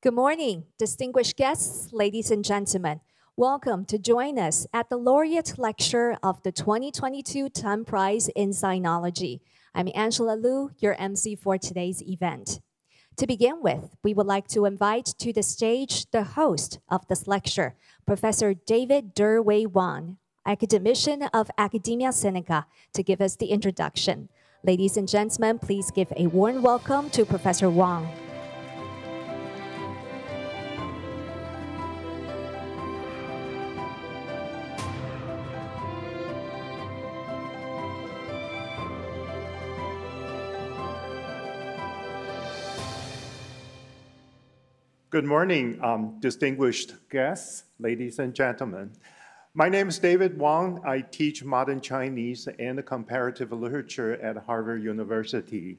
Good morning, distinguished guests, ladies and gentlemen. Welcome to join us at the Laureate Lecture of the 2022 Tom Prize in Sinology. I'm Angela Liu, your MC for today's event. To begin with, we would like to invite to the stage the host of this lecture, Professor David Derwei Wang, academician of Academia Sinica, to give us the introduction. Ladies and gentlemen, please give a warm welcome to Professor Wang. Good morning, distinguished guests, ladies and gentlemen. My name is David Wang. I teach modern Chinese and comparative literature at Harvard University.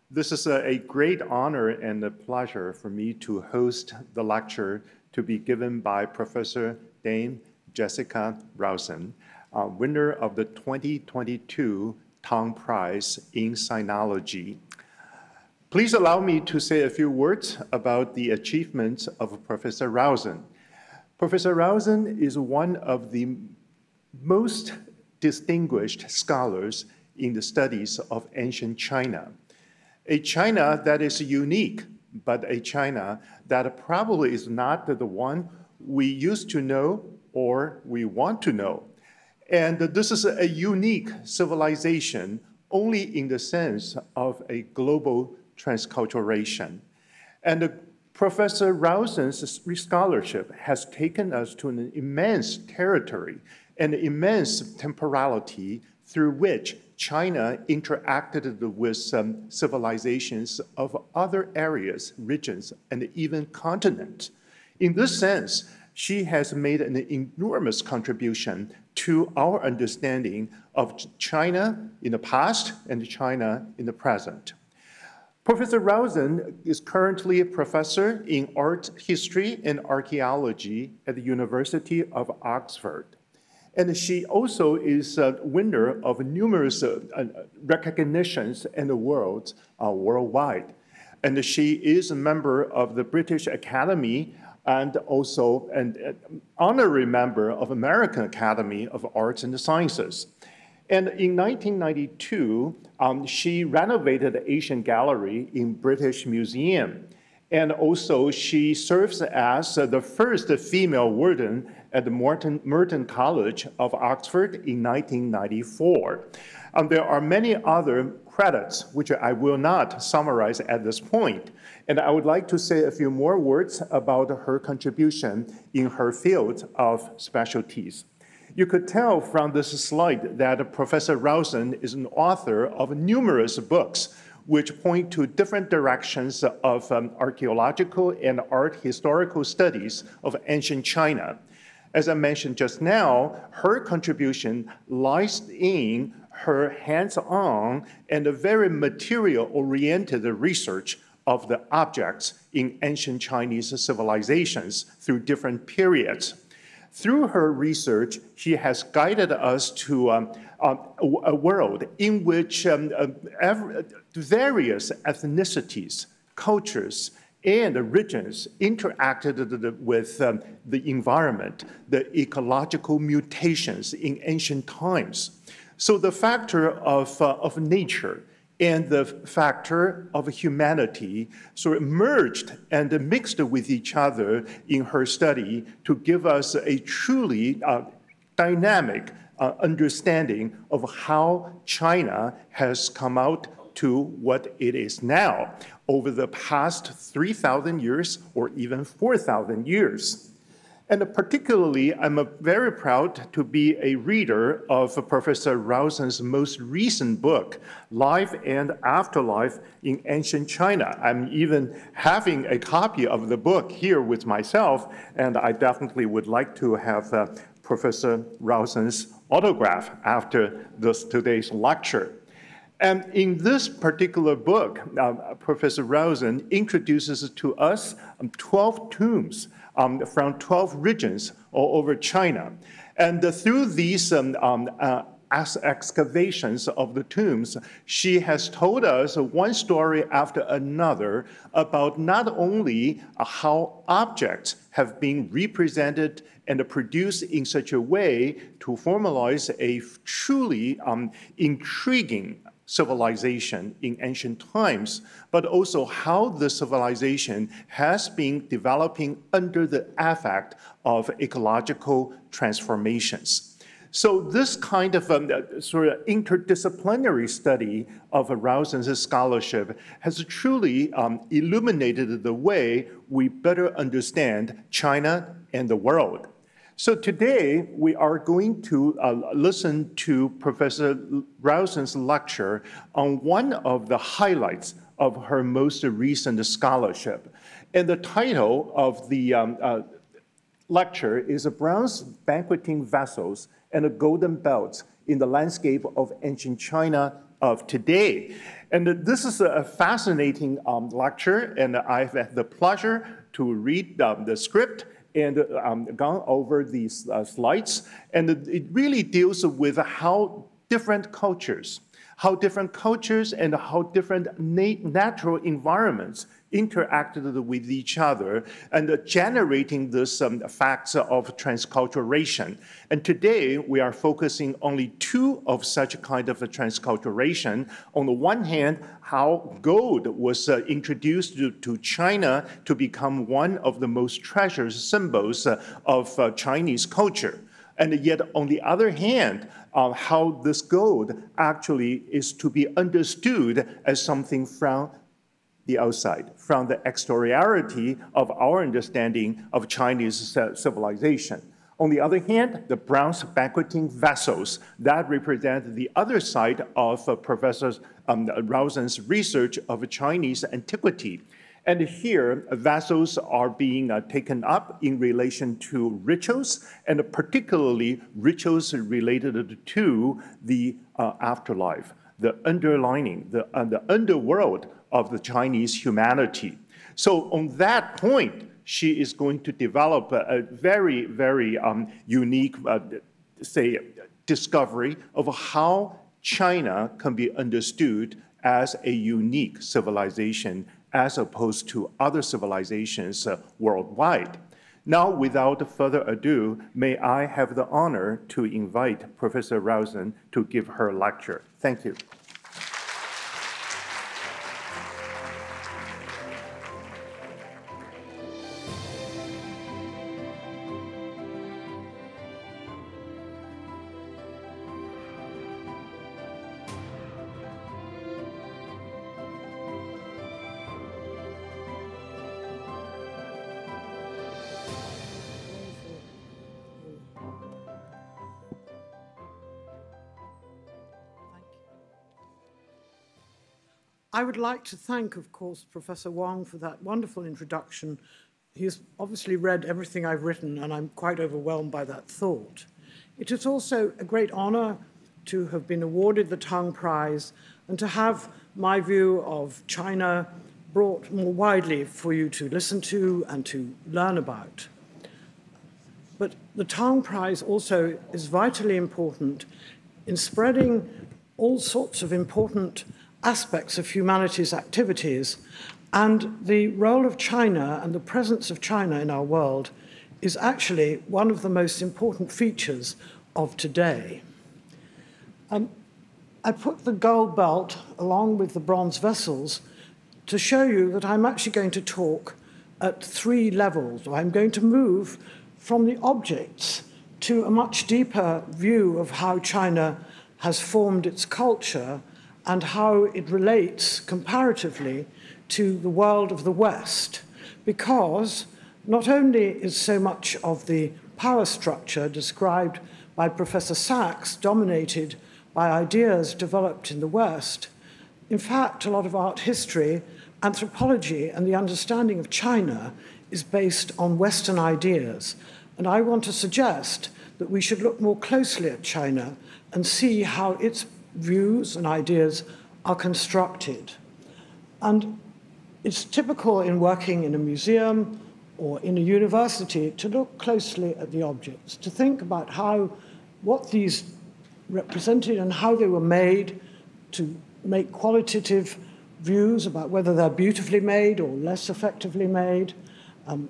This is a great honor and a pleasure for me to host the lecture to be given by Professor Dame Jessica Rawson, winner of the 2022 Tom Prize in Sinology. Please allow me to say a few words about the achievements of Professor Rawson. Professor Rawson is one of the most distinguished scholars in the studies of ancient China. A China that is unique, but a China that probably is not the one we used to know or we want to know. And this is a unique civilization only in the sense of a global transculturation. And Professor Rawson's scholarship has taken us to an immense territory and immense temporality through which China interacted with civilizations of other areas, regions, and even continents. In this sense, she has made an enormous contribution to our understanding of China in the past and China in the present. Professor Rawson is currently a professor in art history and archaeology at the University of Oxford. And she also is a winner of numerous recognitions in the world worldwide. And she is a member of the British Academy and also an honorary member of American Academy of Arts and Sciences. And in 1992, she renovated the Asian Gallery in British Museum. And also she serves as the first female warden at the Merton College of Oxford in 1994. There are many other credits, which I will not summarize at this point. And I would like to say a few more words about her contribution in her field of specialties. You could tell from this slide that Professor Rawson is an author of numerous books which point to different directions of archaeological and art historical studies of ancient China. As I mentioned just now, her contribution lies in her hands-on and very material-oriented research of the objects in ancient Chinese civilizations through different periods. Through her research, she has guided us to a world in which various ethnicities, cultures, and regions interacted with the environment, the ecological mutations in ancient times. So the factor of nature and the factor of humanity sort of merged and mixed with each other in her study to give us a truly dynamic understanding of how China has come out to what it is now over the past 3,000 years or even 4,000 years. And particularly, I'm very proud to be a reader of Professor Rawson's most recent book, Life and Afterlife in Ancient China. I'm even having a copy of the book here with myself, and I definitely would like to have Professor Rawson's autograph after today's lecture. And in this particular book, Professor Rawson introduces to us 12 tombs from 12 regions all over China. And through these excavations of the tombs, she has told us one story after another about not only how objects have been represented and produced in such a way to formalize a truly intriguing civilization in ancient times, but also how the civilization has been developing under the effect of ecological transformations. So this kind of sort of interdisciplinary study of Rawson's scholarship has truly illuminated the way we better understand China and the world. So today, we are going to listen to Professor Rawson's lecture on one of the highlights of her most recent scholarship. And the title of the lecture is Bronze Banqueting Vessels and the Golden Belts in the Landscape of Ancient China of Today. And this is a fascinating lecture, and I've had the pleasure to read the script and gone over these slides. And it really deals with how different cultures and how different natural environments interacted with each other and generating this facts of transculturation. And today we are focusing only two of such kind of a transculturation. On the one hand, how gold was introduced to China to become one of the most treasured symbols of Chinese culture. And yet, on the other hand, how this gold actually is to be understood as something from the outside, from the exteriority of our understanding of Chinese civilization. On the other hand, the bronze banqueting vessels that represent the other side of Professor Rawson's research of Chinese antiquity. And here, vessels are being taken up in relation to rituals, and particularly rituals related to the afterlife, the underlining, the underworld of the Chinese humanity. So on that point, she is going to develop a very, very unique, say, discovery of how China can be understood as a unique civilization as opposed to other civilizations worldwide. Now, without further ado, may I have the honor to invite Professor Rawson to give her lecture. Thank you. I would like to thank, of course, Professor Wang for that wonderful introduction. He's obviously read everything I've written, and I'm quite overwhelmed by that thought. It is also a great honor to have been awarded the Tang Prize and to have my view of China brought more widely for you to listen to and to learn about. But the Tang Prize also is vitally important in spreading all sorts of important aspects of humanity's activities, and the role of China and the presence of China in our world is actually one of the most important features of today. I put the gold belt along with the bronze vessels to show you that I'm actually going to talk at three levels. I'm going to move from the objects to a much deeper view of how China has formed its culture and how it relates comparatively to the world of the West, because not only is so much of the power structure described by Professor Sachs dominated by ideas developed in the West, in fact, a lot of art history, anthropology, and the understanding of China is based on Western ideas. And I want to suggest that we should look more closely at China and see how its views and ideas are constructed. And it's typical in working in a museum or in a university to look closely at the objects, to think about what these represented and how they were made, to make qualitative views about whether they're beautifully made or less effectively made,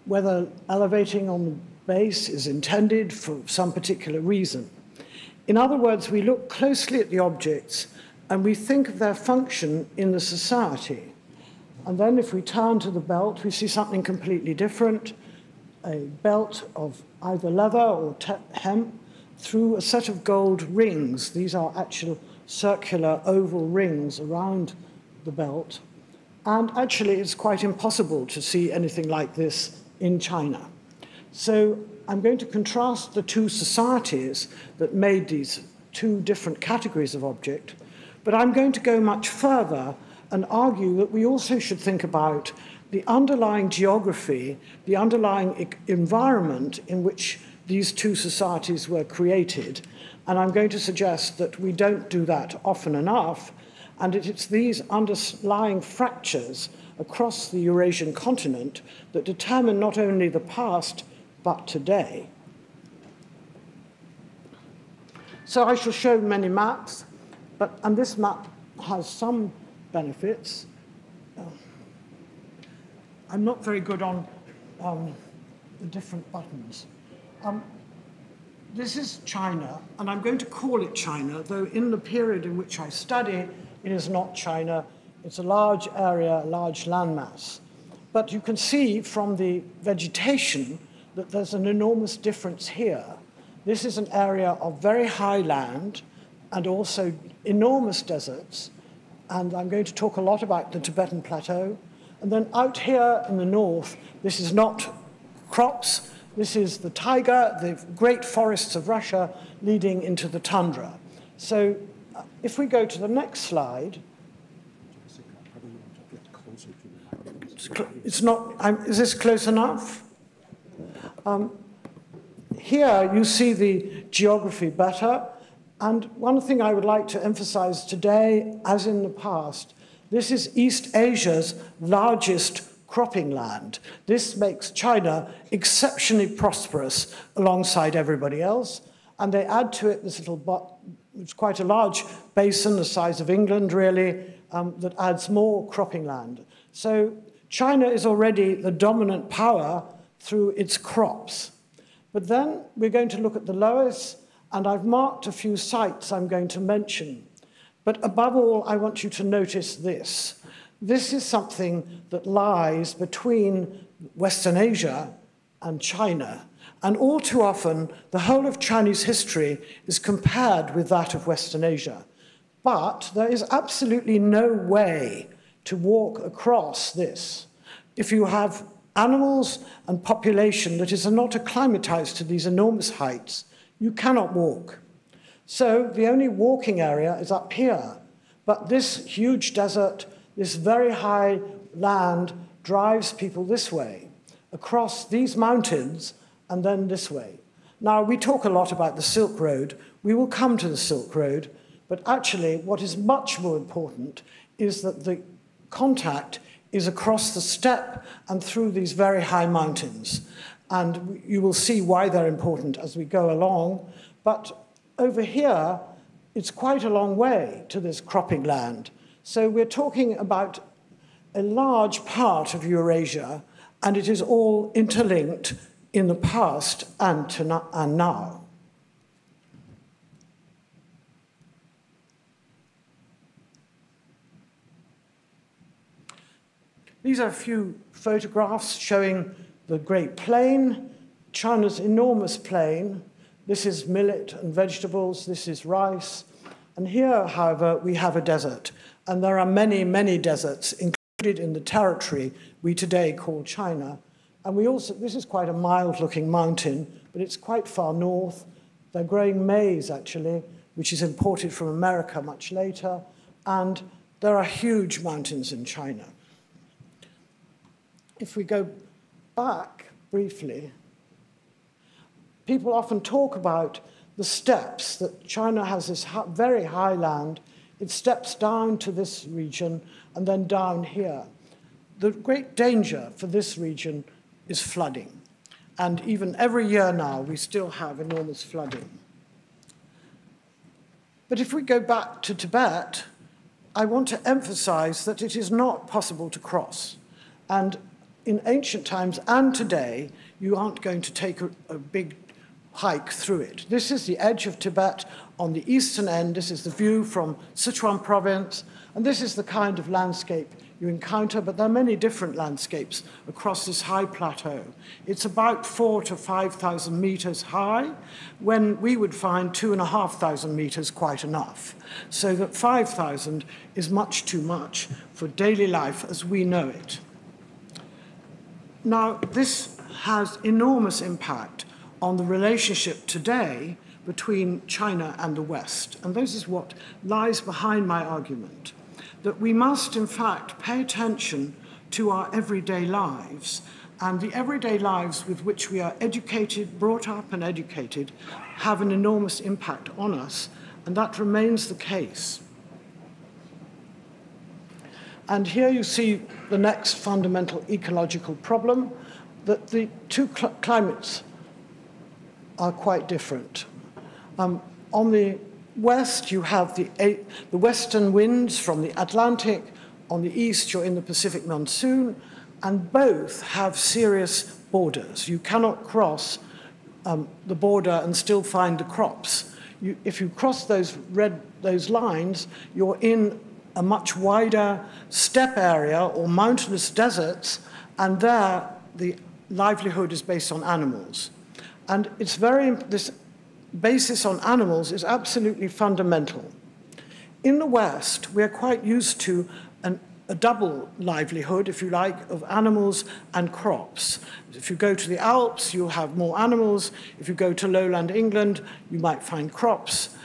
whether elevating on the base is intended for some particular reason. In other words, we look closely at the objects and we think of their function in the society. And then if we turn to the belt, we see something completely different, a belt of either leather or hemp through a set of gold rings. These are actual circular oval rings around the belt. And actually, it's quite impossible to see anything like this in China. So I'm going to contrast the two societies that made these two different categories of object, but I'm going to go much further and argue that we also should think about the underlying geography, the underlying environment in which these two societies were created. And I'm going to suggest that we don't do that often enough, and it's these underlying fractures across the Eurasian continent that determine not only the past, but today. So I shall show many maps, and this map has some benefits. I'm not very good on the different buttons. This is China, and I'm going to call it China, though in the period in which I study, it is not China. It's a large area, a large landmass. But you can see from the vegetation that there's an enormous difference here. This is an area of very high land and also enormous deserts. And I'm going to talk a lot about the Tibetan Plateau. And then out here in the north, this is not crops. This is the taiga, the great forests of Russia leading into the tundra. So if we go to the next slide, it's not, is this close enough? Here you see the geography better. And one thing I would like to emphasize today, as in the past, this is East Asia's largest cropping land. This makes China exceptionally prosperous alongside everybody else. And they add to it this little, it's quite a large basin, the size of England, really, that adds more cropping land. So China is already the dominant power through its crops. But then we're going to look at the Loess, and I've marked a few sites I'm going to mention. But above all, I want you to notice this. This is something that lies between Western Asia and China. And all too often, the whole of Chinese history is compared with that of Western Asia. But there is absolutely no way to walk across this. If you have animals and population that is not acclimatized to these enormous heights, you cannot walk. So the only walking area is up here. But this huge desert, this very high land, drives people this way, across these mountains, and then this way. Now, we talk a lot about the Silk Road. We will come to the Silk Road. But actually, what is much more important is that the contact is across the steppe and through these very high mountains. And you will see why they're important as we go along. But over here, it's quite a long way to this cropping land. So we're talking about a large part of Eurasia, and it is all interlinked in the past and now. These are a few photographs showing the Great Plain, China's enormous plain. This is millet and vegetables, this is rice. And here, however, we have a desert. And there are many, many deserts included in the territory we today call China. And we also, this is quite a mild-looking mountain, but it's quite far north. They're growing maize, actually, which is imported from America much later. And there are huge mountains in China. If we go back briefly, people often talk about the steppes, that China has this very high land. It steps down to this region and then down here. The great danger for this region is flooding. And even every year now, we still have enormous flooding. But if we go back to Tibet, I want to emphasize that it is not possible to cross. And in ancient times and today, you aren't going to take a big hike through it. This is the edge of Tibet on the eastern end. This is the view from Sichuan province. And this is the kind of landscape you encounter, but there are many different landscapes across this high plateau. It's about 4,000 to 5,000 meters high, when we would find 2,500 meters quite enough. So that 5,000 is much too much for daily life as we know it. Now, this has enormous impact on the relationship today between China and the West. And this is what lies behind my argument, that we must, in fact, pay attention to our everyday lives. And the everyday lives with which we are educated, brought up and educated, have an enormous impact on us, and that remains the case. And here you see the next fundamental ecological problem, that the two climates are quite different. On the west, you have the western winds from the Atlantic. On the east, you're in the Pacific monsoon, and both have serious borders. You cannot cross the border and still find the crops. If you cross those lines, you're in a much wider steppe area or mountainous deserts, and there the livelihood is based on animals. And it's this basis on animals is absolutely fundamental. In the West, we're quite used to a double livelihood, if you like, of animals and crops. If you go to the Alps, you'll have more animals. If you go to lowland England, you might find crops.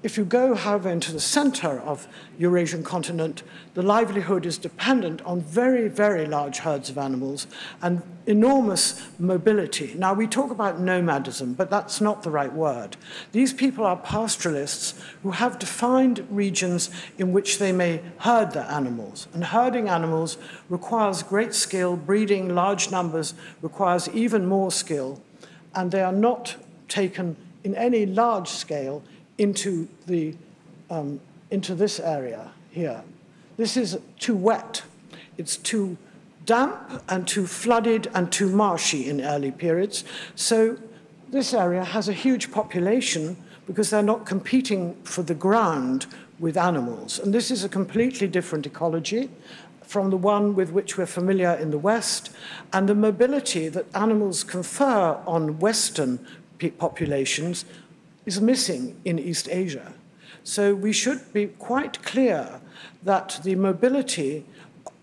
If you go, however, into the center of Eurasian continent, the livelihood is dependent on very, very large herds of animals and enormous mobility. Now, we talk about nomadism, but that's not the right word. These people are pastoralists who have defined regions in which they may herd their animals. And herding animals requires great skill. Breeding large numbers requires even more skill. And they are not taken in any large scale into this area here. This is too wet. It's too damp and too flooded and too marshy in early periods. So this area has a huge population because they're not competing for the ground with animals. And this is a completely different ecology from the one with which we're familiar in the West, and the mobility that animals confer on Western populations is missing in East Asia. So we should be quite clear that the mobility,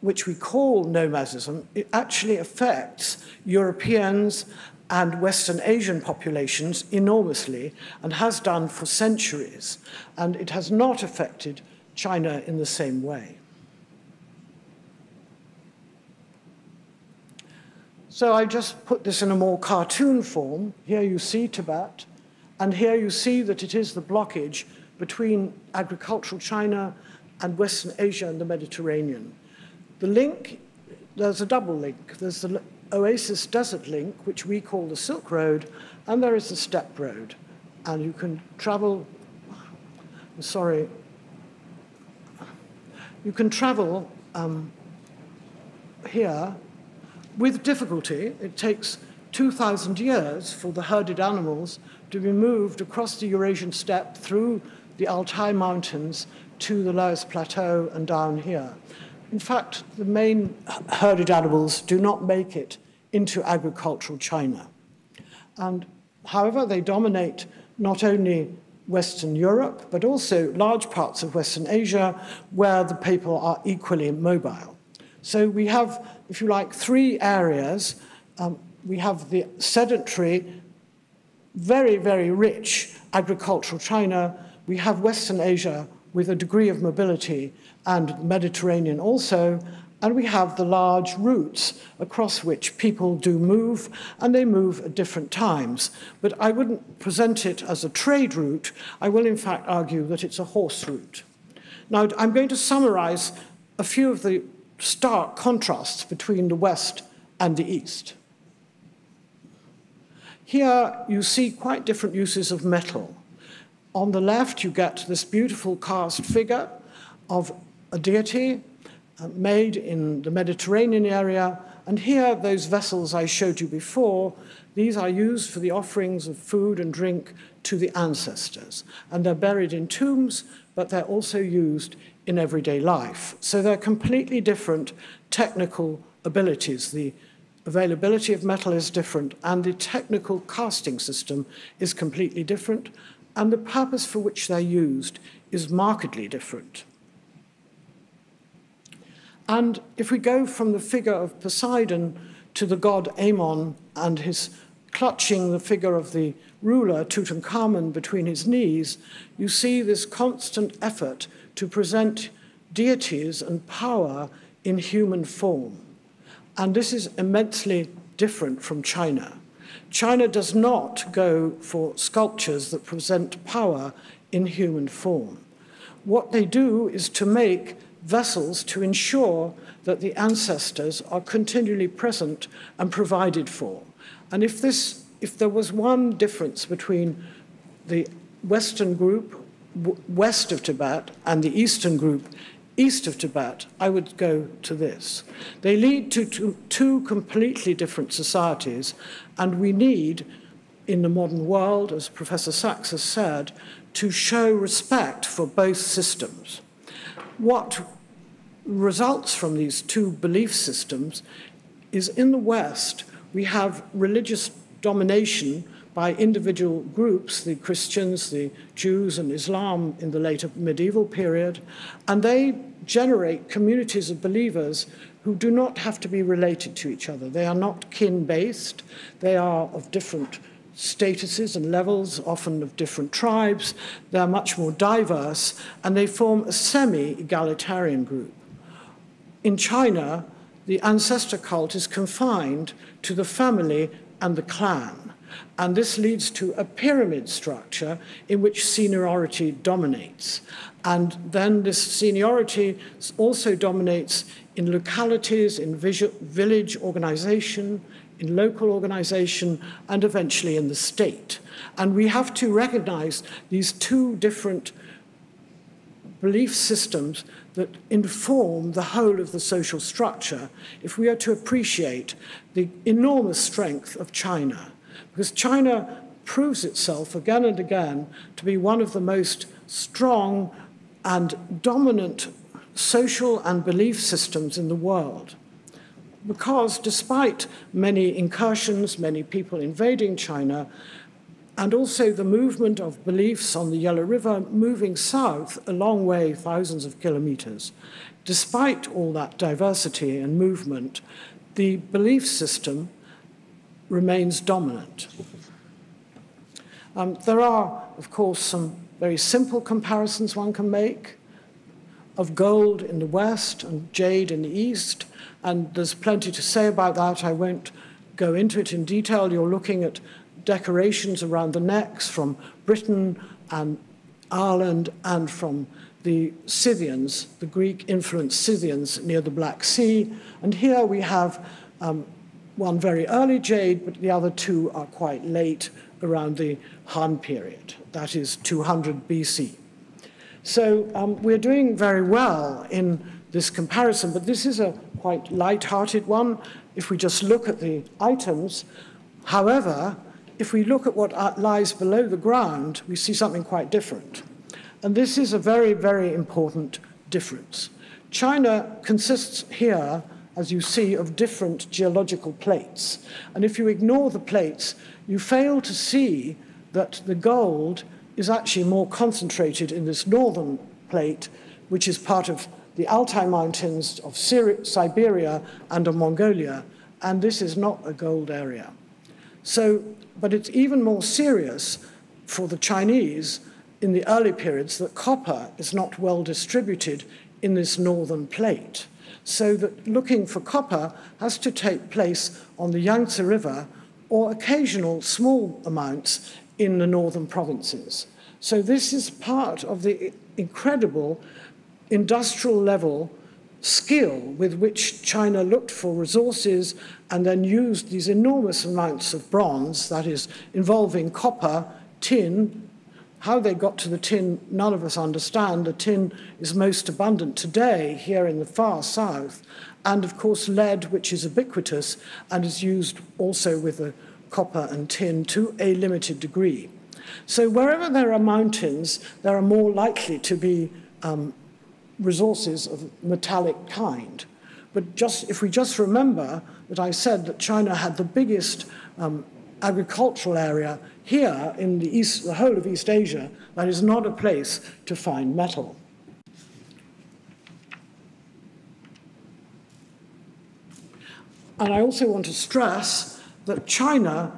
which we call nomadism, it actually affects Europeans and Western Asian populations enormously and has done for centuries. And it has not affected China in the same way. So I just put this in a more cartoon form. Here you see Tibet. And here you see that it is the blockage between agricultural China and Western Asia and the Mediterranean. The link, there's a double link. There's the Oasis Desert link, which we call the Silk Road, and there is the Steppe Road. And you can travel, you can travel here with difficulty. It takes 2,000 years for the herded animals to be moved across the Eurasian steppe through the Altai Mountains to the lowest plateau and down here. In fact, the main herded animals do not make it into agricultural China. And however, they dominate not only Western Europe, but also large parts of Western Asia, where the people are equally mobile. So we have, if you like, three areas. We have the sedentary, very, very rich agricultural China. We have Western Asia with a degree of mobility, and Mediterranean also. And we have the large routes across which people do move, and they move at different times. But I wouldn't present it as a trade route. I will, in fact, argue that it's a horse route. Now, I'm going to summarize a few of the stark contrasts between the West and the East. Here you see quite different uses of metal. On the left, you get this beautiful cast figure of a deity made in the Mediterranean area. And here, those vessels I showed you before, these are used for the offerings of food and drink to the ancestors. And they're buried in tombs, but they're also used in everyday life. So they're completely different technical abilities. The availability of metal is different, and the technical casting system is completely different, and the purpose for which they're used is markedly different. And if we go from the figure of Poseidon to the god Amon and his clutching the figure of the ruler Tutankhamun between his knees, you see this constant effort to present deities and power in human form. And this is immensely different from China. China does not go for sculptures that present power in human form. What they do is to make vessels to ensure that the ancestors are continually present and provided for. And if there was one difference between the Western group west of Tibet and the Eastern group east of Tibet, I would go to this. They lead to two completely different societies, and we need, in the modern world, as Professor Sachs has said, to show respect for both systems. What results from these two belief systems is in the West, we have religious domination by individual groups, the Christians, the Jews, and Islam in the later medieval period, and they generate communities of believers who do not have to be related to each other. They are not kin-based. They are of different statuses and levels, often of different tribes. They are much more diverse, and they form a semi-egalitarian group. In China, the ancestor cult is confined to the family and the clan. And this leads to a pyramid structure in which seniority dominates. And then this seniority also dominates in localities, in village organization, in local organization, and eventually in the state. And we have to recognize these two different belief systems that inform the whole of the social structure if we are to appreciate the enormous strength of China. Because China proves itself again and again to be one of the most strong and dominant social and belief systems in the world. Because despite many incursions, many people invading China, and also the movement of beliefs on the Yellow River moving south a long way, thousands of kilometers, despite all that diversity and movement, the belief system remains dominant. There are, of course, some very simple comparisons one can make of gold in the West and jade in the East, and there's plenty to say about that. I won't go into it in detail. You're looking at decorations around the necks from Britain and Ireland and from the Scythians, the Greek-influenced Scythians near the Black Sea. And here we have one very early jade, but the other two are quite late, around the Han period, that is 200 BC. So we're doing very well in this comparison, but this is a quite light-hearted one if we just look at the items. However, if we look at what lies below the ground, we see something quite different. And this is a very, very important difference. China consists here, as you see, of different geological plates. And if you ignore the plates, you fail to see that the gold is actually more concentrated in this northern plate, which is part of the Altai Mountains of Siberia and of Mongolia, and this is not a gold area. So, but it's even more serious for the Chinese in the early periods that copper is not well distributed in this northern plate. So that looking for copper has to take place on the Yangtze River or occasional small amounts in the northern provinces. So this is part of the incredible industrial level skill with which China looked for resources and then used these enormous amounts of bronze, that is, involving copper, tin, How they got to the tin, none of us understand. The tin is most abundant today here in the far south, and of course lead, which is ubiquitous and is used also with the copper and tin to a limited degree. So wherever there are mountains, there are more likely to be resources of metallic kind. But if we just remember that I said that China had the biggest agricultural area here in the east, the whole of East Asia, that is not a place to find metal. And I also want to stress that China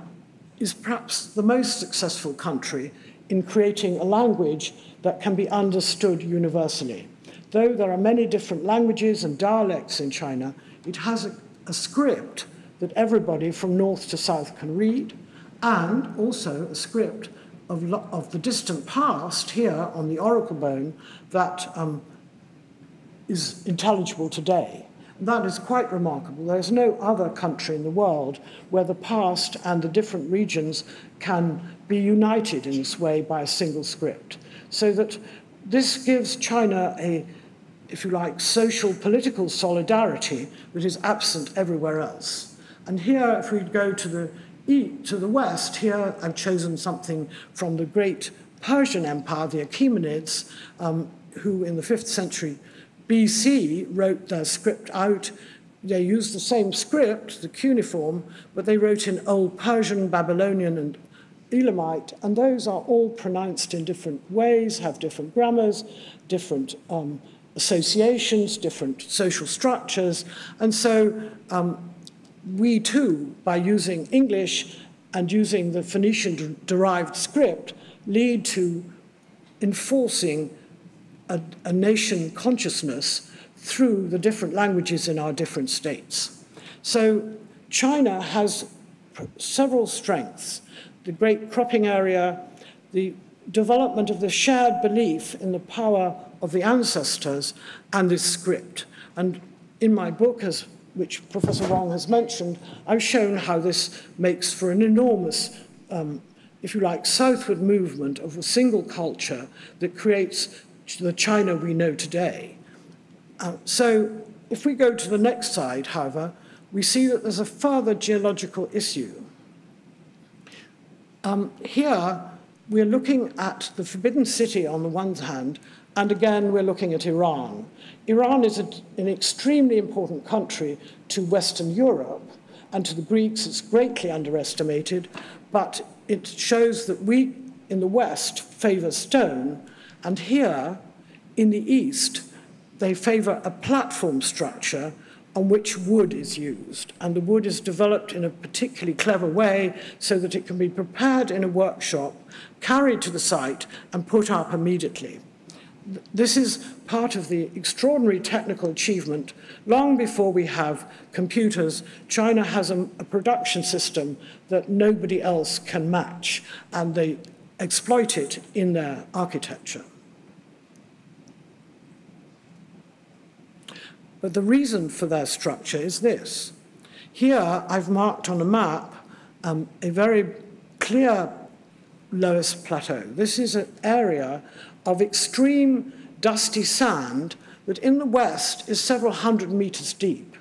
is perhaps the most successful country in creating a language that can be understood universally. Though there are many different languages and dialects in China, it has a script that everybody from north to south can read, and also a script of the distant past here on the oracle bone that is intelligible today. And that is quite remarkable. There's no other country in the world where the past and the different regions can be united in this way by a single script. So that this gives China a, if you like, social political solidarity that is absent everywhere else. And here, if we go to the west, here I've chosen something from the great Persian Empire, the Achaemenids, who in the 5th century BC wrote their script out. They used the same script, the cuneiform, but they wrote in Old Persian, Babylonian, and Elamite, and those are all pronounced in different ways, have different grammars, different associations, different social structures, and so we too, by using English and using the Phoenician-derived script, lead to enforcing a nation consciousness through the different languages in our different states. So China has several strengths: the great cropping area, the development of the shared belief in the power of the ancestors, and this script. And in my book, which Professor Wong has mentioned, I've shown how this makes for an enormous, if you like, southward movement of a single culture that creates the China we know today. So if we go to the next slide, however, we see that there's a further geological issue. Here, we're looking at the Forbidden City on the one hand, and again, we're looking at Iran. Iran is an extremely important country to Western Europe, and to the Greeks, it's greatly underestimated, but it shows that we in the West favor stone, and here in the East, they favor a platform structure on which wood is used. And the wood is developed in a particularly clever way so that it can be prepared in a workshop, carried to the site, and put up immediately. This is part of the extraordinary technical achievement. Long before we have computers, China has a production system that nobody else can match, and they exploit it in their architecture. But the reason for their structure is this. Here, I've marked on a map a very clear Loess Plateau. This is an area of extreme dusty sand that in the west is several hundred meters deep.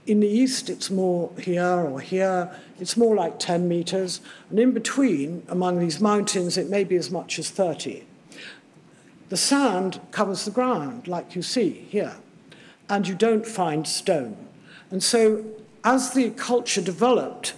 In the east, it's more here or here. It's more like 10 meters. And in between, among these mountains, it may be as much as 30. The sand covers the ground, like you see here, and you don't find stone. And so as the culture developed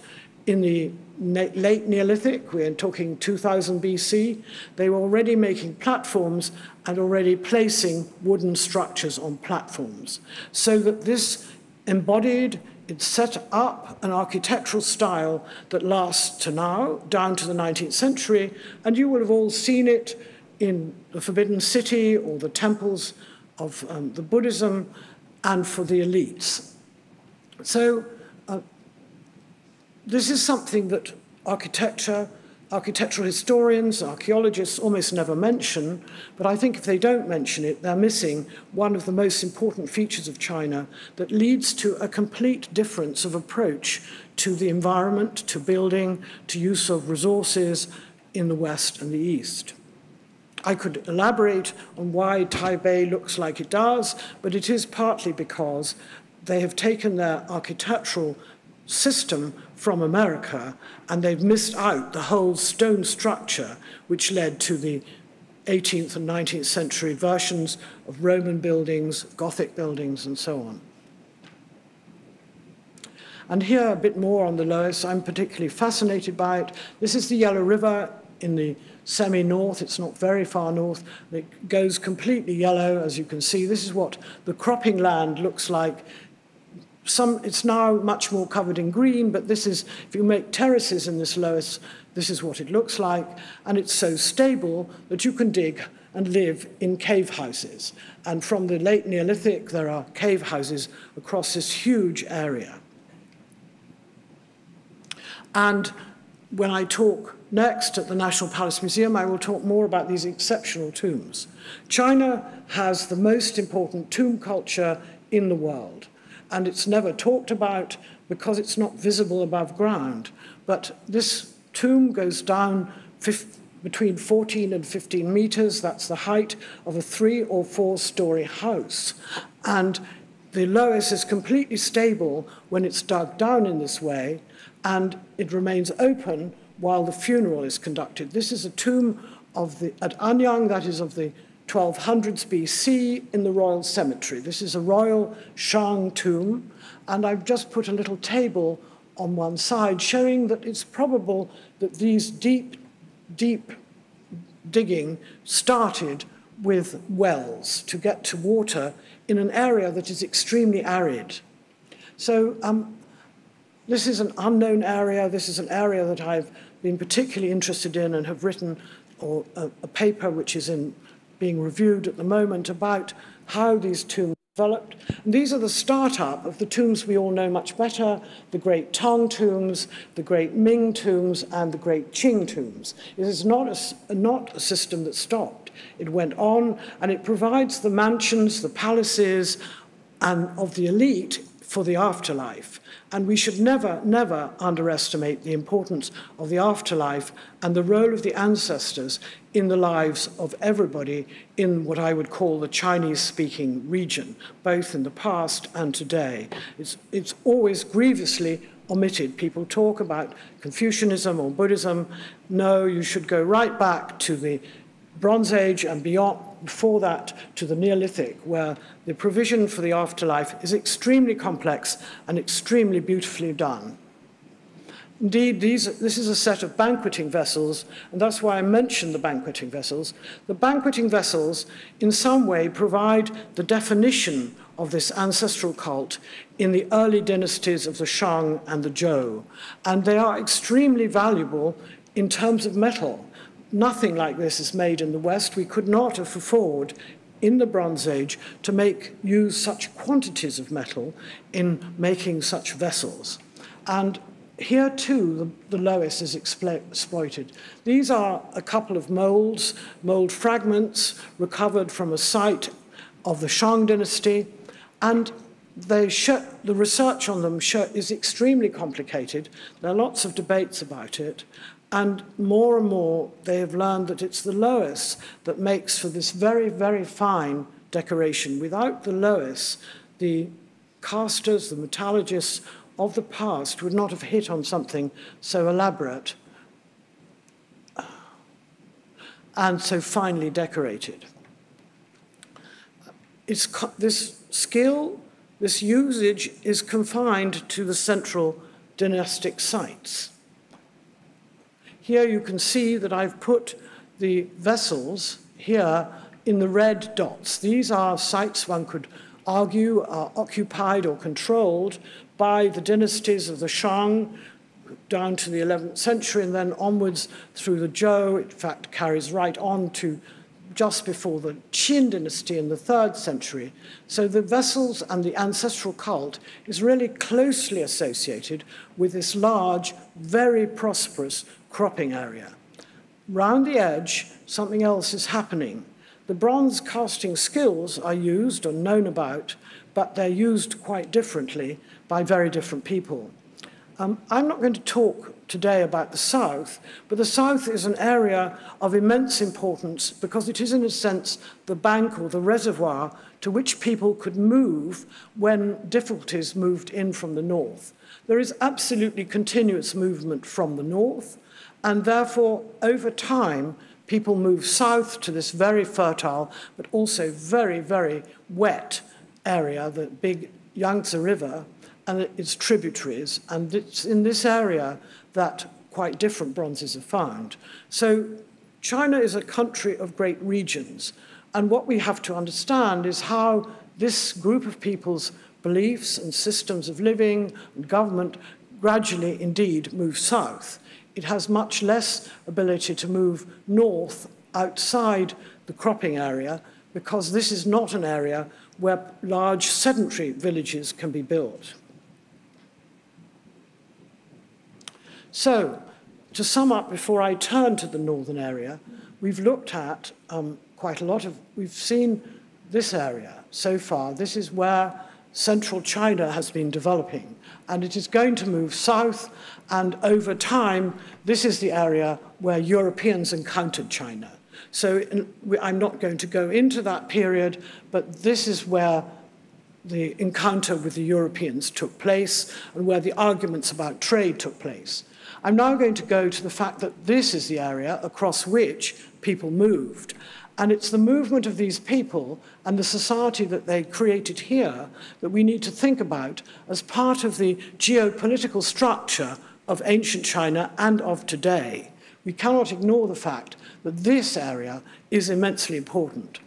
in the late Neolithic, we're talking 2000 BC, they were already making platforms and already placing wooden structures on platforms. So that this embodied, it set up an architectural style that lasts to now, down to the 19th century, and you will have all seen it in the Forbidden City or the temples of the Buddhism and for the elites. So this is something that architectural historians, archaeologists almost never mention, but I think if they don't mention it, they're missing one of the most important features of China that leads to a complete difference of approach to the environment, to building, to use of resources in the West and the East. I could elaborate on why Taipei looks like it does, but it is partly because they have taken their architectural system from America and they've missed out the whole stone structure which led to the 18th and 19th century versions of Roman buildings, Gothic buildings, and so on. And here, a bit more on the Loess. I'm particularly fascinated by it. This is the Yellow River in the semi-north. It's not very far north. It goes completely yellow, as you can see. This is what the cropping land looks like. It's now much more covered in green, but this is, if you make terraces in this Loess, this is what it looks like. And it's so stable that you can dig and live in cave houses. And from the late Neolithic, there are cave houses across this huge area. And when I talk next at the National Palace Museum, I will talk more about these exceptional tombs. China has the most important tomb culture in the world, and it's never talked about because it's not visible above ground. But this tomb goes down between 14 and 15 meters. That's the height of a 3- or 4-story house. And the Loess is completely stable when it's dug down in this way, and it remains open while the funeral is conducted. This is a tomb at Anyang, that is of the 1200s BC, in the royal cemetery. This is a royal Shang tomb, and I've just put a little table on one side showing that it's probable that these deep digging started with wells to get to water in an area that is extremely arid. So this is an unknown area. This is an area that I've been particularly interested in and have written a paper which is being reviewed at the moment about how these tombs developed. And these are the startup of the tombs we all know much better, the great Tang tombs, the great Ming tombs, and the great Qing tombs. It is not a system that stopped. It went on, and it provides the mansions, the palaces, and of the elite for the afterlife. And we should never, never underestimate the importance of the afterlife and the role of the ancestors in the lives of everybody in what I would call the Chinese-speaking region, both in the past and today. It's always grievously omitted. People talk about Confucianism or Buddhism. No, you should go right back to the Bronze Age and beyond, before that to the Neolithic, where the provision for the afterlife is extremely complex and extremely beautifully done. Indeed, this is a set of banqueting vessels, and that's why I mentioned the banqueting vessels. The banqueting vessels, in some way, provide the definition of this ancestral cult in the early dynasties of the Shang and the Zhou, and they are extremely valuable in terms of metal. Nothing like this is made in the West. We could not have afforded in the Bronze Age to use such quantities of metal in making such vessels. And here, too, the Loess is exploited. These are a couple of mold fragments recovered from a site of the Shang dynasty, and the research on them is extremely complicated. There are lots of debates about it. And more, they have learned that it's the Loess that makes for this very, very fine decoration. Without the Loess, the casters, the metallurgists of the past would not have hit on something so elaborate and so finely decorated. This skill, this usage is confined to the central dynastic sites. Here you can see that I've put the vessels here in the red dots. These are sites one could argue are occupied or controlled by the dynasties of the Shang down to the 11th century and then onwards through the Zhou. In fact, carries right on to just before the Qin dynasty in the 3rd century. So the vessels and the ancestral cult is really closely associated with this large, very prosperous cropping area. Round the edge, something else is happening. The bronze casting skills are used or known about, but they're used quite differently by very different people. I'm not going to talk today about the south, but the south is an area of immense importance because it is, in a sense, the bank or the reservoir to which people could move when difficulties moved in from the north. There is absolutely continuous movement from the north, and therefore, over time, people move south to this very fertile, but also very, very wet area, the big Yangtze River, and its tributaries, and it's in this area that quite different bronzes are found. So China is a country of great regions, and what we have to understand is how this group of people's beliefs and systems of living and government gradually indeed move south. It has much less ability to move north outside the cropping area because this is not an area where large sedentary villages can be built. So, to sum up before I turn to the northern area, we've looked at quite a lot of, we've seen this area so far. This is where central China has been developing, and it is going to move south, and over time, this is the area where Europeans encountered China. So I'm not going to go into that period, but this is where the encounter with the Europeans took place and where the arguments about trade took place. I'm now going to go to the fact that this is the area across which people moved. And it's the movement of these people and the society that they created here that we need to think about as part of the geopolitical structure of ancient China and of today. We cannot ignore the fact that this area is immensely important.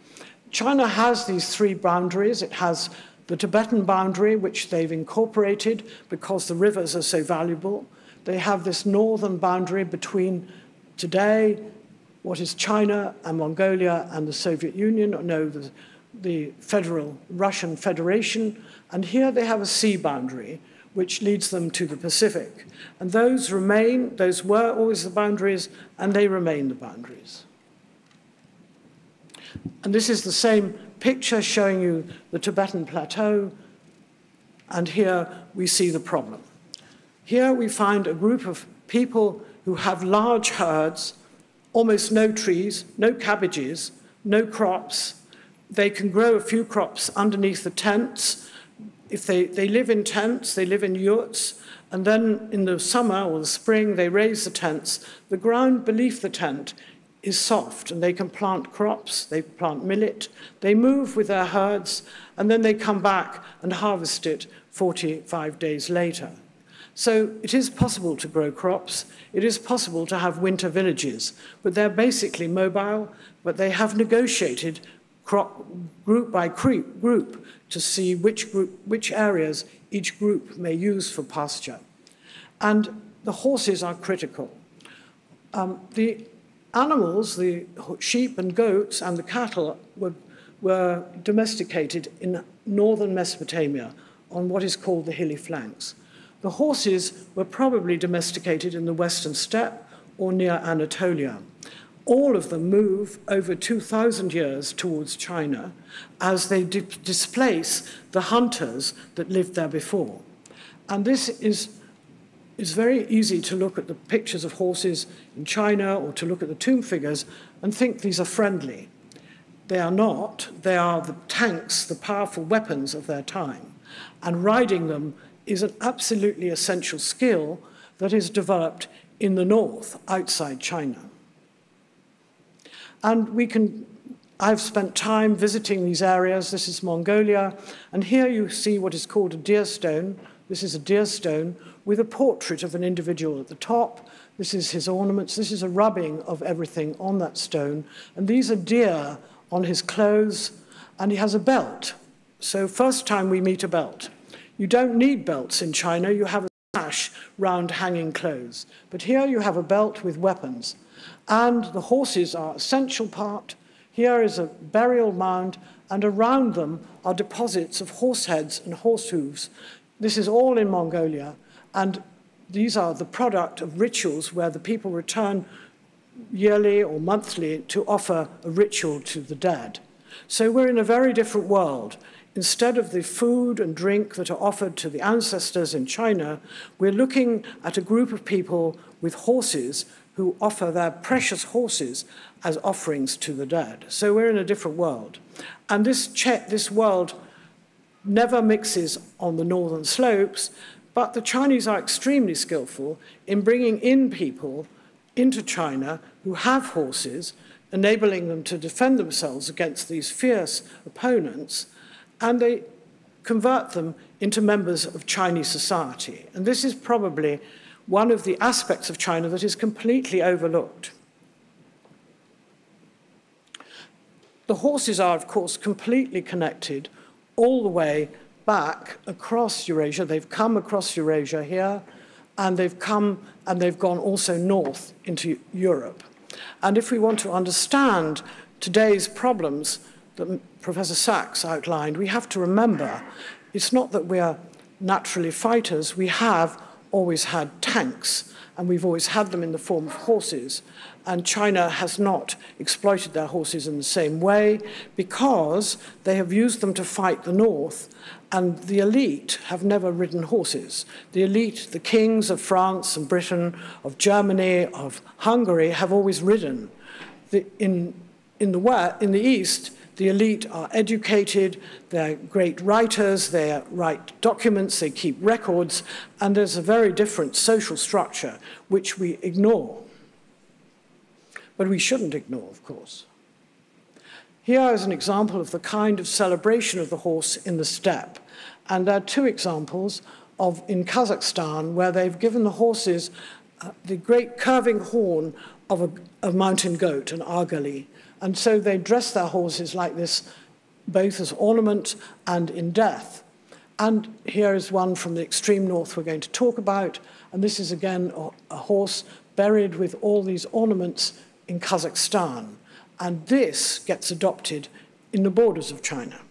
China has these three boundaries. It has the Tibetan boundary, which they've incorporated because the rivers are so valuable. They have this northern boundary between today, what is China and Mongolia and the Soviet Union, or no, the Federal Russian Federation. And here they have a sea boundary, which leads them to the Pacific. And those remain, those were always the boundaries, and they remain the boundaries. And this is the same picture showing you the Tibetan plateau, and here we see the problem. Here we find a group of people who have large herds, almost no trees, no cabbages, no crops. They can grow a few crops underneath the tents. If they live in tents, they live in yurts, and then in the summer or the spring, they raise the tents. The ground beneath the tent is soft, and they can plant crops, they plant millet, they move with their herds, and then they come back and harvest it 45 days later. So it is possible to grow crops, it is possible to have winter villages, but they're basically mobile, but they have negotiated group by group to see which areas each group may use for pasture. And the horses are critical. The animals, the sheep and goats and the cattle were domesticated in northern Mesopotamia on what is called the hilly flanks. The horses were probably domesticated in the western steppe or near Anatolia. All of them move over 2,000 years towards China as they displace the hunters that lived there before. And this is very easy to look at the pictures of horses in China or to look at the tomb figures and think these are friendly. They are not. They are the tanks, the powerful weapons of their time. And riding them is an absolutely essential skill that is developed in the north, outside China. And I've spent time visiting these areas. This is Mongolia, and here you see what is called a deer stone. This is a deer stone with a portrait of an individual at the top. This is his ornaments. This is a rubbing of everything on that stone. And these are deer on his clothes, and he has a belt. So first time we meet a belt. You don't need belts in China. You have a sash round hanging clothes. But here you have a belt with weapons. And the horses are an essential part. Here is a burial mound, and around them are deposits of horse heads and horse hooves. This is all in Mongolia, and these are the product of rituals where the people return yearly or monthly to offer a ritual to the dead. So we're in a very different world. instead of the food and drink that are offered to the ancestors in China, we're looking at a group of people with horses who offer their precious horses as offerings to the dead. So we're in a different world. And this world never mixes on the northern slopes, but the Chinese are extremely skillful in bringing in people into China who have horses, enabling them to defend themselves against these fierce opponents, and they convert them into members of Chinese society. And this is probably one of the aspects of China that is completely overlooked. The horses are, of course, completely connected all the way back across Eurasia. They've come across Eurasia here, and they've come and they've gone also north into Europe. And if we want to understand today's problems that Professor Sachs outlined, we have to remember it's not that we are naturally fighters. We have always had tanks, and we've always had them in the form of horses. And China has not exploited their horses in the same way because they have used them to fight the north, and the elite have never ridden horses. The elite, the kings of France and Britain, of Germany, of Hungary, have always ridden. In the East, the elite are educated, they're great writers, they write documents, they keep records, and there's a very different social structure which we ignore. But we shouldn't ignore, of course. Here is an example of the kind of celebration of the horse in the steppe. And there are two examples in Kazakhstan where they've given the horses the great curving horn of a mountain goat, an argali. And so they dress their horses like this, both as ornament and in death. And here is one from the extreme north we're going to talk about. And this is, again, a horse buried with all these ornaments in Kazakhstan. And this gets adopted in the borders of China.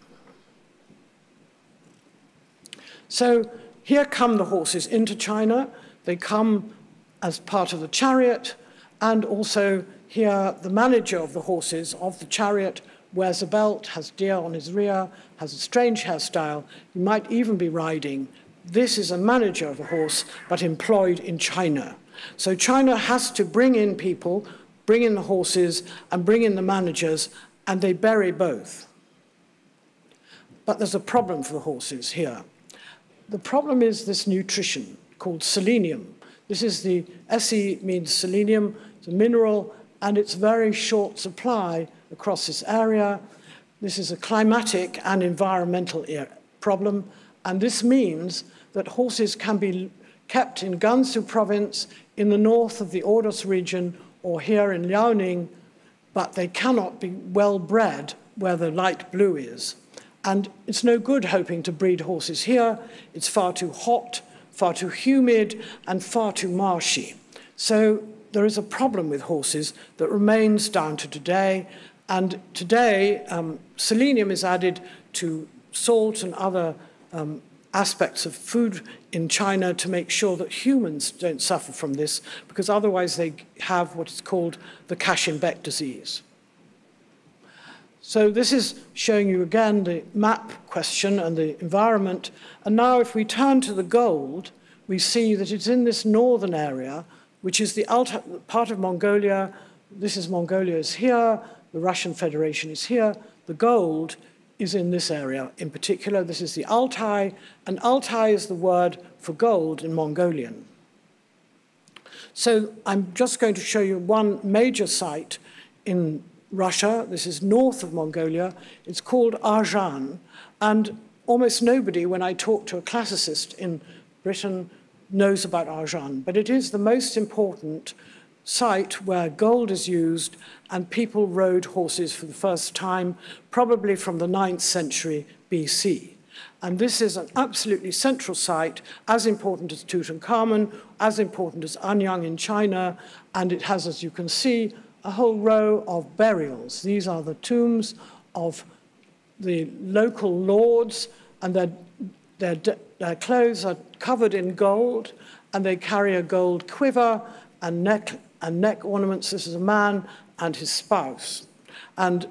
So here come the horses into China. They come as part of the chariot, and also here the manager of the horses of the chariot wears a belt, has deer on his rear, has a strange hairstyle. He might even be riding. This is a manager of a horse, but employed in China. So China has to bring in people, bring in the horses, and bring in the managers, and they bury both. But there's a problem for the horses here. The problem is this nutrition called selenium. This is the Se means selenium, it's a mineral, and it's very short supply across this area. This is a climatic and environmental problem, and this means that horses can be kept in Gansu province in the north of the Ordos region or here in Liaoning, but they cannot be well bred where the light blue is. And it's no good hoping to breed horses here. It's far too hot, far too humid, and far too marshy. So there is a problem with horses that remains down to today. And today, selenium is added to salt and other aspects of food in China to make sure that humans don't suffer from this, because otherwise they have what is called the Kashin-Beck disease. So this is showing you again the map question and the environment. And now if we turn to the gold, we see that it's in this northern area, which is the part of Mongolia. This is Mongolia is here, the Russian Federation is here. The gold is in this area in particular. This is the Altai, and Altai is the word for gold in Mongolian. So I'm just going to show you one major site in Russia. This is north of Mongolia. It's called Arjan, and almost nobody, when I talk to a classicist in Britain, knows about Arjan, but it is the most important site where gold is used and people rode horses for the first time, probably from the 9th century BC. And this is an absolutely central site, as important as Tutankhamun, as important as Anyang in China, and it has, as you can see, a whole row of burials. These are the tombs of the local lords, and their clothes are covered in gold, and they carry a gold quiver and neck ornaments. This is a man and his spouse. And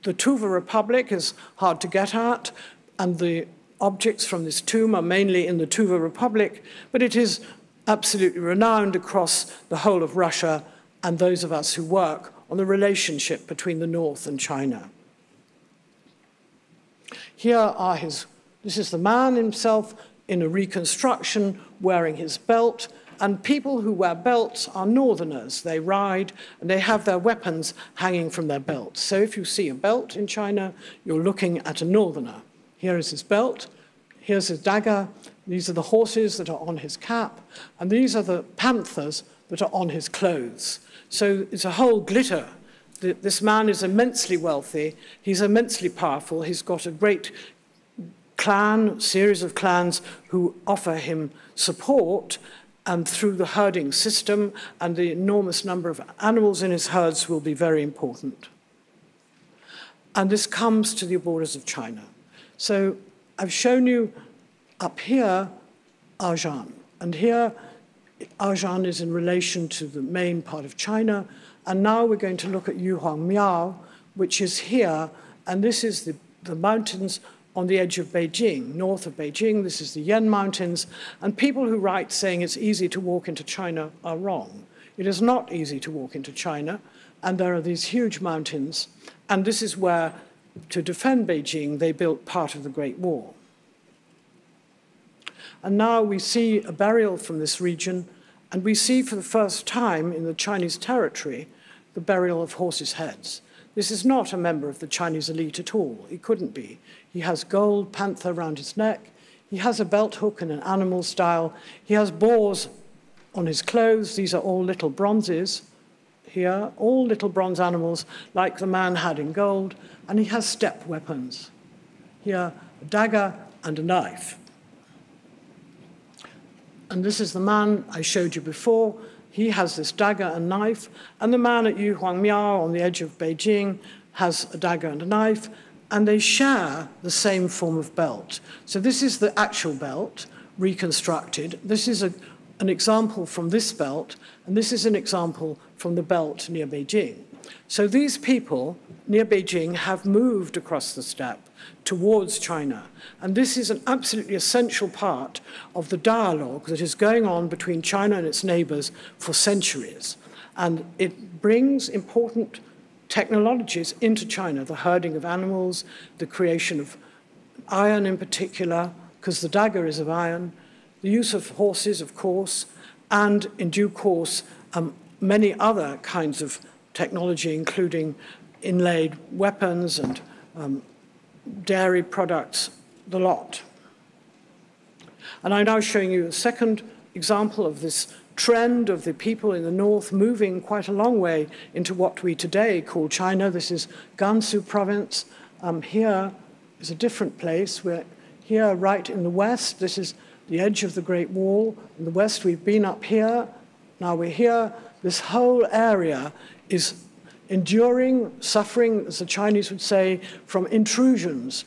The Tuva Republic is hard to get at, and the objects from this tomb are mainly in the Tuva Republic, but it is absolutely renowned across the whole of Russia and those of us who work on the relationship between the North and China. This is the man himself in a reconstruction wearing his belt, and people who wear belts are northerners. They ride and they have their weapons hanging from their belts. So if you see a belt in China, you're looking at a northerner. Here is his belt, here's his dagger, these are the horses that are on his cap, and these are the panthers that are on his clothes. So it's a whole glitter. This man is immensely wealthy, he's immensely powerful, he's got a great series of clans who offer him support, and through the herding system, and the enormous number of animals in his herds will be very important. And this comes to the borders of China. So I've shown you up here Ajan, and here Ajan is in relation to the main part of China, and now we're going to look at Yuhuangmiao, which is here, and this is the mountains on the edge of Beijing, north of Beijing. This is the Yan Mountains, and people who write saying it's easy to walk into China are wrong. It is not easy to walk into China, and there are these huge mountains, and this is where, to defend Beijing, they built part of the Great Wall. And now we see a burial from this region, and we see for the first time in the Chinese territory the burial of horses' heads. This is not a member of the Chinese elite at all. He couldn't be. He has gold panther around his neck. He has a belt hook in an animal style. He has boars on his clothes. These are all little bronzes here, all little bronze animals like the man had in gold. And he has steppe weapons. Here, a dagger and a knife. And this is the man I showed you before. He has this dagger and knife, and the man at Yuhuangmiao on the edge of Beijing has a dagger and a knife, and they share the same form of belt. So this is the actual belt, reconstructed. This is an example from this belt, and this is an example from the belt near Beijing. So these people near Beijing have moved across the steppe towards China. And this is an absolutely essential part of the dialogue that is going on between China and its neighbors for centuries. And it brings important technologies into China, the herding of animals, the creation of iron in particular, because the dagger is of iron, the use of horses, of course, and in due course, many other kinds of technology, including inlaid weapons and dairy products, the lot. And I'm now showing you a second example of this trend of the people in the north moving quite a long way into what we today call China. This is Gansu province. Here is a different place. We're here right in the west. This is the edge of the Great Wall. In the west, we've been up here. Now we're here. This whole area is enduring, suffering, as the Chinese would say, from intrusions.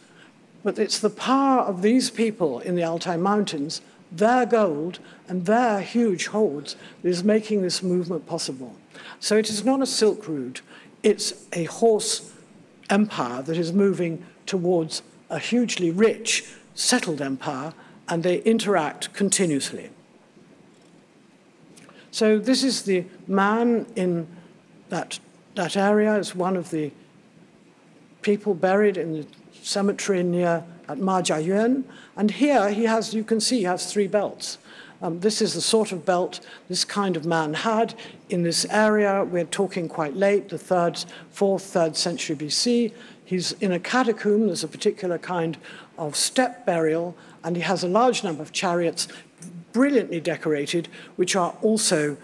But it's the power of these people in the Altai Mountains, their gold and their huge hordes, that is making this movement possible. So it is not a Silk Route, it's a horse empire that is moving towards a hugely rich, settled empire, and they interact continuously. So this is the man in that area, is one of the people buried in the cemetery near at Majiayuan. And here he has, you can see, he has 3 belts. This is the sort of belt this kind of man had in this area. We're talking quite late, the 4th, 3rd century BC. He's in a catacomb. There's a particular kind of steppe burial, and he has a large number of chariots, brilliantly decorated, which are also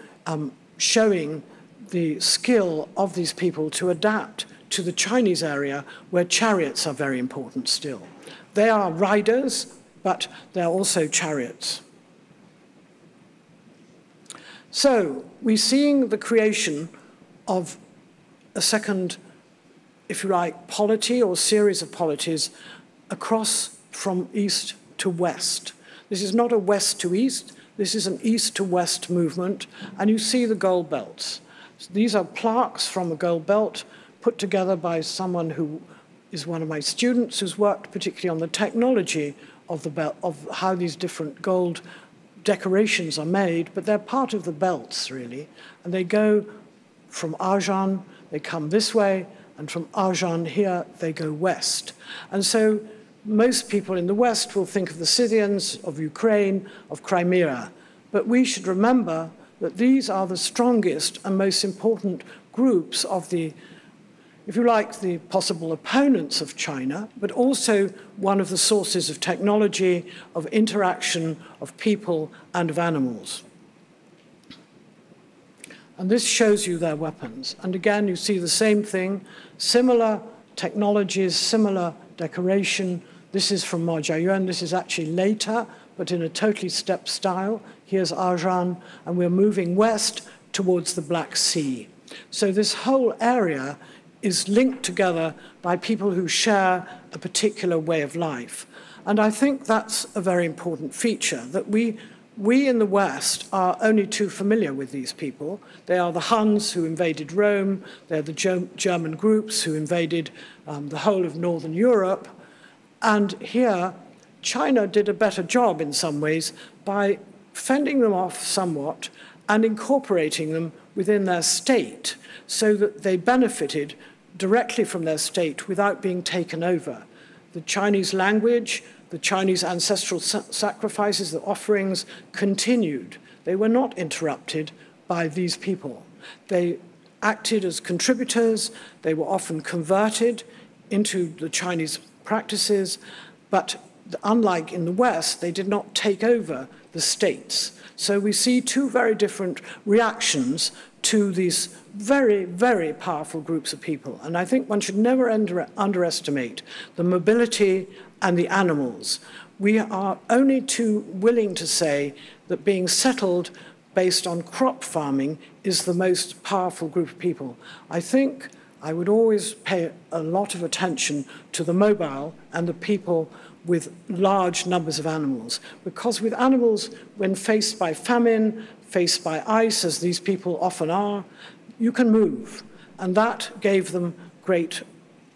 showing the skill of these people to adapt to the Chinese area, where chariots are very important still. They are riders, but they're also chariots. So we're seeing the creation of a second, if you like, polity or series of polities across from east to west. This is not a west to east, this is an east to west movement, and you see the gold belts. These are plaques from a gold belt put together by someone who is one of my students who's worked particularly on the technology of the belt, of how these different gold decorations are made, but they're part of the belts, really. And they go from Arjan, they come this way, and from Arjan here, they go west. And so most people in the West will think of the Scythians, of Ukraine, of Crimea. But we should remember that these are the strongest and most important groups of the, if you like, the possible opponents of China, but also one of the sources of technology, of interaction, of people, and of animals. And this shows you their weapons. And again, you see the same thing, similar technologies, similar decoration. This is from Marjayuan. This is actually later, but in a totally steppe style. Here's Arjan, and we're moving west towards the Black Sea. So this whole area is linked together by people who share a particular way of life. And I think that's a very important feature, that we in the West are only too familiar with these people. They are the Huns who invaded Rome. They're the German groups who invaded the whole of Northern Europe. And here, China did a better job in some ways by fending them off somewhat and incorporating them within their state so that they benefited directly from their state without being taken over. The Chinese language, the Chinese ancestral sacrifices, the offerings continued. They were not interrupted by these people. They acted as contributors. They were often converted into the Chinese practices, but unlike in the West, they did not take over the states. So we see two very different reactions to these very, very powerful groups of people. And I think one should never underestimate the mobility and the animals. We are only too willing to say that being settled based on crop farming is the most powerful group of people. I think I would always pay a lot of attention to the mobile and the people with large numbers of animals. Because with animals, when faced by famine, faced by ice, as these people often are, you can move. And that gave them great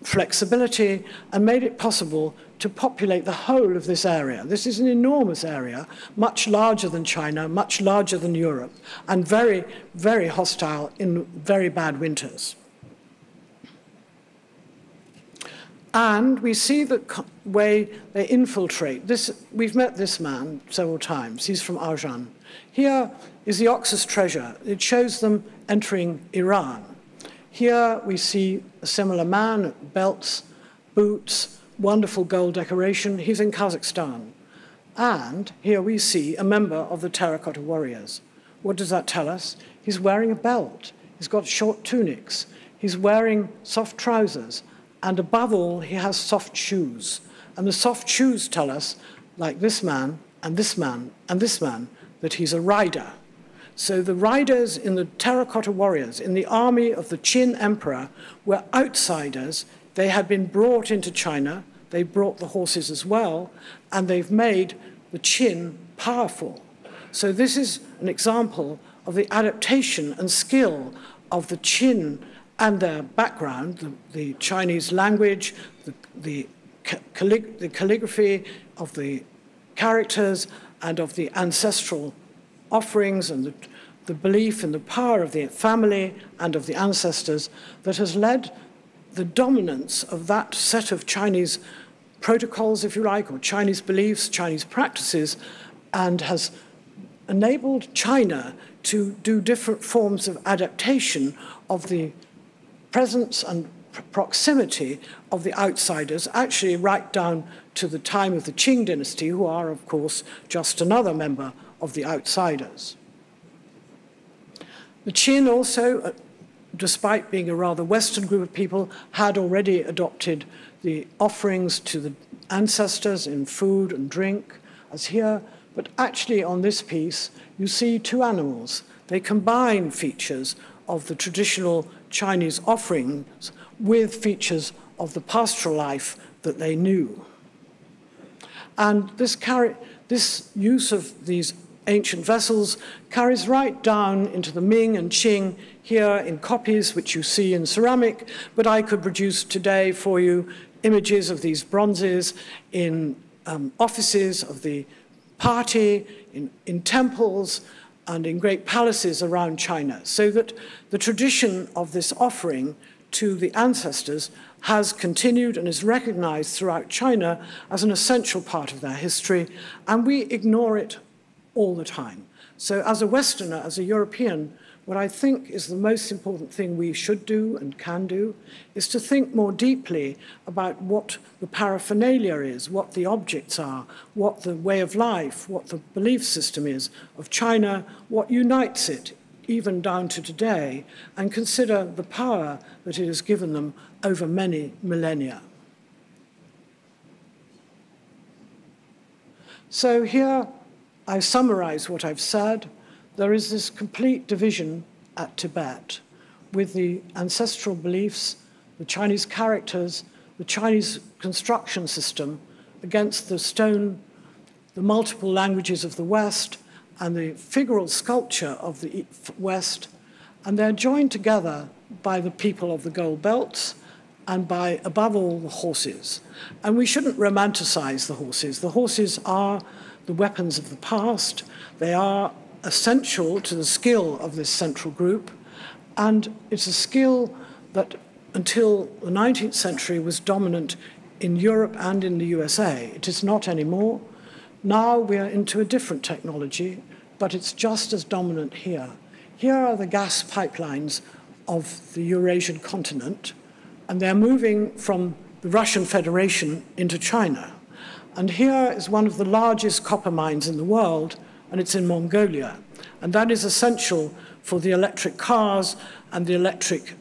flexibility and made it possible to populate the whole of this area. This is an enormous area, much larger than China, much larger than Europe, and very, very hostile in very bad winters. And we see the way they infiltrate. We've met this man several times. He's from Arjan. Here is the Oxus treasure. It shows them entering Iran. Here we see a similar man, belts, boots, wonderful gold decoration. He's in Kazakhstan. And here we see a member of the Terracotta Warriors. What does that tell us? He's wearing a belt. He's got short tunics. He's wearing soft trousers. And above all, he has soft shoes. And the soft shoes tell us, like this man, and this man, and this man, that he's a rider. So the riders in the Terracotta Warriors, in the army of the Qin emperor, were outsiders. They had been brought into China. They brought the horses as well, and they've made the Qin powerful. So this is an example of the adaptation and skill of the Qin and their background, the Chinese language, the calligraphy of the characters and of the ancestral offerings and the belief in the power of the family and of the ancestors that has led the dominance of that set of Chinese protocols, if you like, or Chinese beliefs, Chinese practices, and has enabled China to do different forms of adaptation of the presence and proximity of the outsiders, actually right down to the time of the Qing dynasty, who are, of course, just another member of the outsiders. The Qin also, despite being a rather Western group of people, had already adopted the offerings to the ancestors in food and drink, as here, but actually on this piece, you see two animals. They combine features of the traditional Chinese offerings with features of the pastoral life that they knew. And this use of these ancient vessels carries right down into the Ming and Qing, here in copies, which you see in ceramic, but I could produce today for you images of these bronzes in offices of the party, in temples, and in great palaces around China, so that the tradition of this offering to the ancestors has continued and is recognized throughout China as an essential part of their history, and we ignore it all the time. So as a Westerner, as a European, what I think is the most important thing we should do and can do is to think more deeply about what the paraphernalia is, what the objects are, what the way of life, what the belief system is of China, what unites it, even down to today, and consider the power that it has given them over many millennia. So here I summarize what I've said. There is this complete division at Tibet with the ancestral beliefs, the Chinese characters, the Chinese construction system against the stone, the multiple languages of the West, and the figural sculpture of the West. And they're joined together by the people of the gold belts and by, above all, the horses. And we shouldn't romanticize the horses. The horses are the weapons of the past. They are essential to the skill of this central group, and it's a skill that until the 19th century was dominant in Europe and in the USA. It is not anymore. Now we are into a different technology, but it's just as dominant here. Here are the gas pipelines of the Eurasian continent, and they're moving from the Russian Federation into China. And here is one of the largest copper mines in the world, and it's in Mongolia. And that is essential for the electric cars and the electric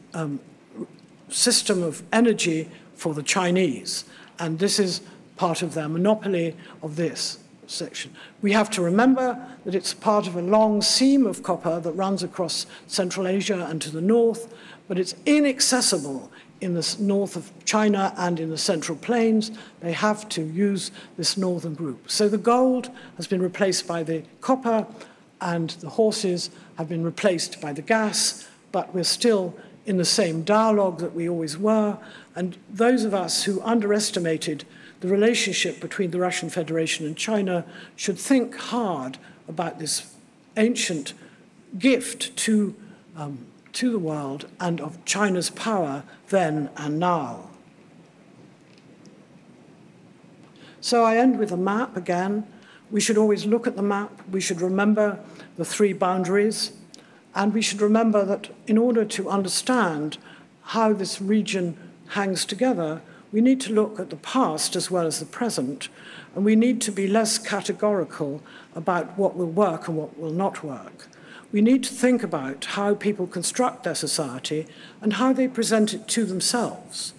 system of energy for the Chinese. And this is part of their monopoly of this section. We have to remember that it's part of a long seam of copper that runs across Central Asia and to the north, but it's inaccessible in the north of China and in the Central Plains. They have to use this northern group. So the gold has been replaced by the copper, and the horses have been replaced by the gas, but we're still in the same dialogue that we always were. And those of us who underestimated the relationship between the Russian Federation and China should think hard about this ancient gift to the world and of China's power then and now. So I end with a map again. We should always look at the map. We should remember the three boundaries. And we should remember that in order to understand how this region hangs together, we need to look at the past as well as the present. And we need to be less categorical about what will work and what will not work. We need to think about how people construct their society and how they present it to themselves,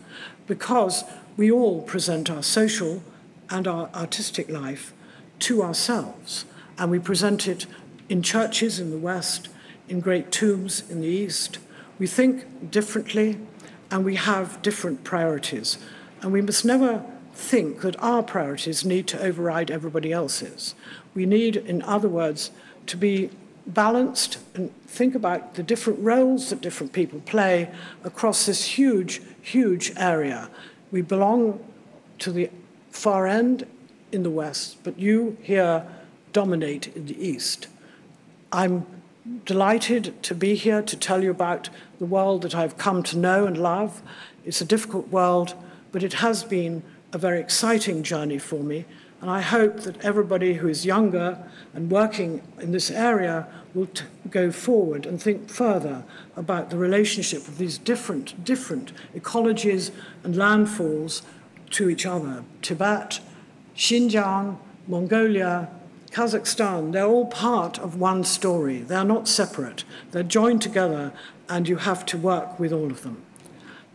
because we all present our social and our artistic life to ourselves, and we present it in churches in the West, in great tombs in the East. We think differently, and we have different priorities, and we must never think that our priorities need to override everybody else's. We need, in other words, to be balanced and think about the different roles that different people play across this huge, huge area. We belong to the far end in the West, but you here dominate in the East. I'm delighted to be here to tell you about the world that I've come to know and love. It's a difficult world, but it has been a very exciting journey for me. And I hope that everybody who is younger and working in this area will go forward and think further about the relationship of these different ecologies and landfalls to each other. Tibet, Xinjiang, Mongolia, Kazakhstan, they're all part of one story. They're not separate. They're joined together, and you have to work with all of them.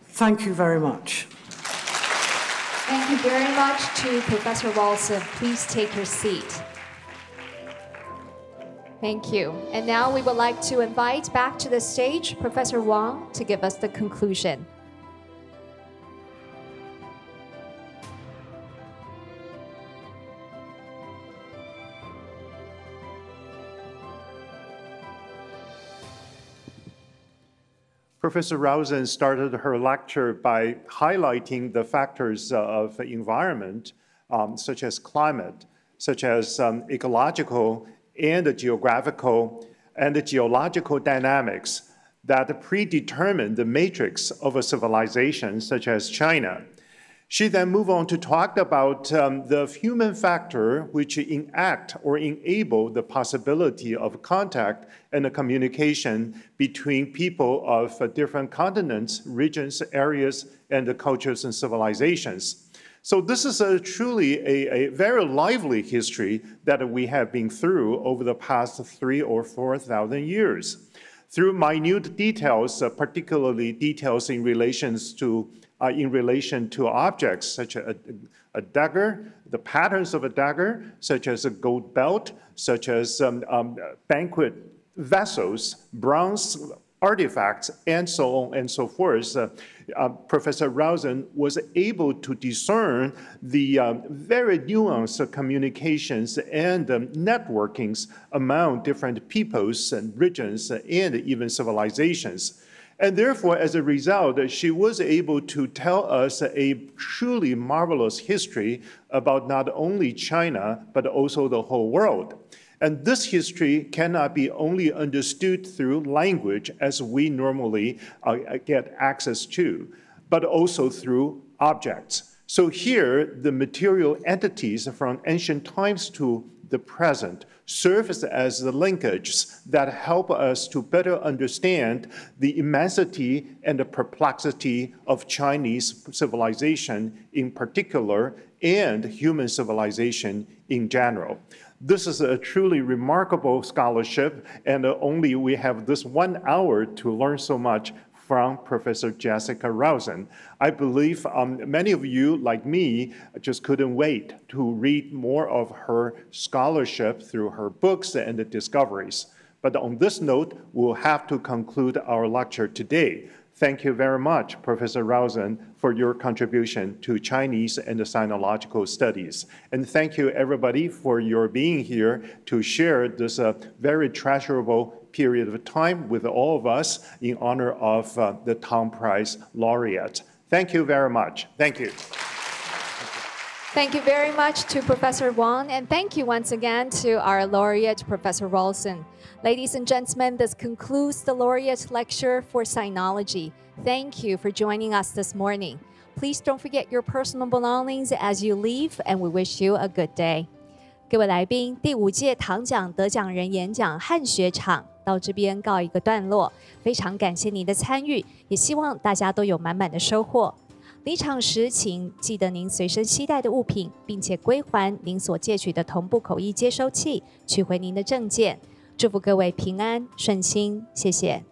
Thank you very much. Thank you very much to Professor Rawson. Please take your seat. Thank you. And now we would like to invite back to the stage Professor Wang to give us the conclusion. Professor Rawson started her lecture by highlighting the factors of environment, such as climate, such as ecological and geographical and geological dynamics that predetermine the matrix of a civilization such as China. She then moved on to talk about the human factor which enact or enable the possibility of contact and communication between people of different continents, regions, areas, and cultures and civilizations. So this is truly a very lively history that we have been through over the past 3,000 or 4,000 years. Through minute details, particularly details in relation to objects such as a dagger, the patterns of a dagger, such as a gold belt, such as banquet vessels, bronze artifacts, and so on and so forth. Professor Rawson was able to discern the very nuanced communications and networkings among different peoples and regions and even civilizations. And therefore, as a result, she was able to tell us a truly marvelous history about not only China, but also the whole world. And this history cannot be only understood through language as we normally get access to, but also through objects. So here, the material entities from ancient times to the present serve as the linkages that help us to better understand the immensity and the perplexity of Chinese civilization in particular and human civilization in general. This is a truly remarkable scholarship, and only we have this 1 hour to learn so much from Professor Jessica Rawson. I believe many of you, like me, just couldn't wait to read more of her scholarship through her books and the discoveries. But on this note, we'll have to conclude our lecture today. Thank you very much, Professor Rawson, for your contribution to Chinese and the sinological studies. And thank you, everybody, for your being here to share this very treasurable period of time with all of us in honor of the Tom Prize laureate. Thank you very much. Thank you. Thank you very much to Professor Wang, and thank you once again to our laureate, Professor Rawson. Ladies and gentlemen, this concludes the laureate lecture for sinology. Thank you for joining us this morning. Please don't forget your personal belongings as you leave, and we wish you a good day. 各位来宾，第5届唐奖得奖人演讲和学场到这边告一个段落，非常感谢您的参与，也希望大家都有满满的收获。离场时，请记得您随身携带的物品，并且归还您所借取的同步口译接收器，取回您的证件。祝福各位平安顺心，谢谢。